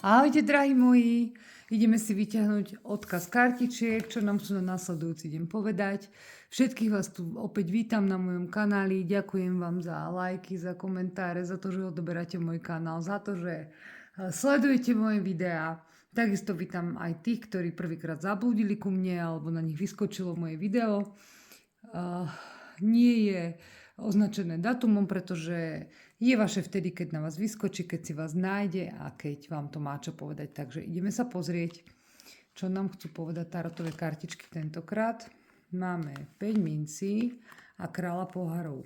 Ahojte, drahí moji. Ideme si vyťahnuť odkaz kartičiek, čo nám chcú na nasledujúci deň povedať. Všetkých vás tu opäť vítam na mojom kanáli. Ďakujem vám za lajky, za komentáre, za to, že odoberáte môj kanál, za to, že sledujete moje videá. Takisto vítam aj tých, ktorí prvýkrát zablúdili ku mne alebo na nich vyskočilo moje video. Nie je označené datumom, pretože je vaše vtedy, keď na vás vyskočí, keď si vás nájde a keď vám to má čo povedať. Takže ideme sa pozrieť, čo nám chcú povedať tarotové kartičky tentokrát. Máme 5 mincí a kráľa pohárov.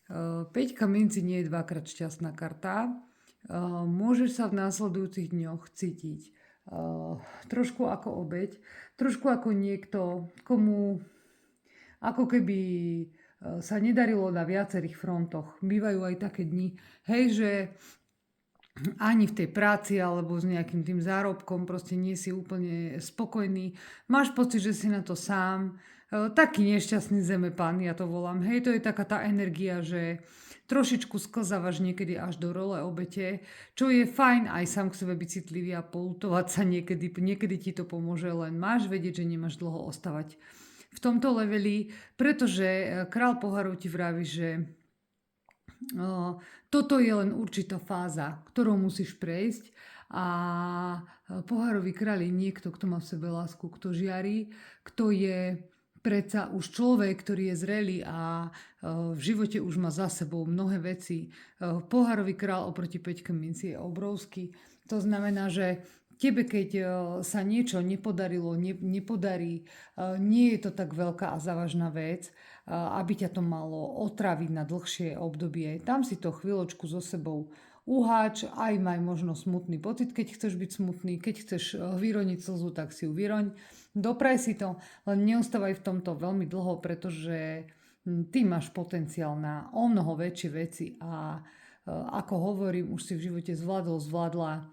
5 mincí nie je dvakrát šťastná karta. Môžeš sa v následujúcich dňoch cítiť trošku ako obeť, trošku ako niekto, komu ako keby sa nedarilo na viacerých frontoch. Bývajú aj také dni, hej, že ani v tej práci alebo s nejakým tým zárobkom proste nie si úplne spokojný. Máš pocit, že si na to sám. Taký nešťastný zemepán, ja to volám. Hej, to je taká tá energia, že trošičku sklzávaš niekedy až do role obete, čo je fajn aj sám k sebe byť citlivý a polutovať sa niekedy. Niekedy ti to pomôže, len máš vedieť, že nemáš dlho ostávať v tomto leveli, pretože král pohárov ti vraví, že toto je len určitá fáza, ktorou musíš prejsť a pohárový kráľ je niekto, kto má v sebe lásku, kto žiari, kto je predsa už človek, ktorý je zrelý a v živote už má za sebou mnohé veci. Pohárový kráľ oproti 5 minci je obrovský. To znamená, že tebe, keď sa niečo nepodarilo, nepodarí, nie je to tak veľká a závažná vec, aby ťa to malo otraviť na dlhšie obdobie. Tam si to chvíľočku so sebou uháč, aj maj možno smutný pocit, keď chceš byť smutný, keď chceš vyroniť slzu, tak si ju vyroň. Dopraj si to, len neustávaj v tomto veľmi dlho, pretože ty máš potenciál na o mnoho väčšie veci a ako hovorím, už si v živote zvládla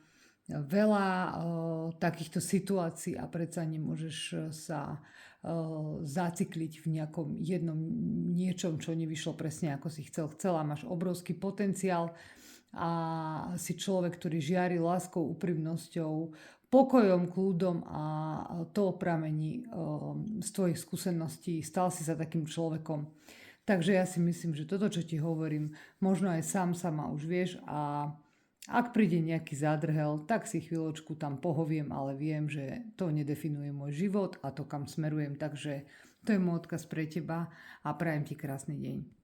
veľa takýchto situácií a predsa nemôžeš sa zacykliť v nejakom jednom niečom, čo nevyšlo presne ako si chcela. Máš obrovský potenciál a si človek, ktorý žiari láskou, úprimnosťou, pokojom, kľudom a to pramení z tvojich skúseností. Stal si sa takým človekom. Takže ja si myslím, že toto, čo ti hovorím, možno aj sama už vieš a ak príde nejaký zádrhel, tak si chvíľočku tam pohoviem, ale viem, že to nedefinuje môj život a to, kam smerujem. Takže to je môj odkaz pre teba a prajem ti krásny deň.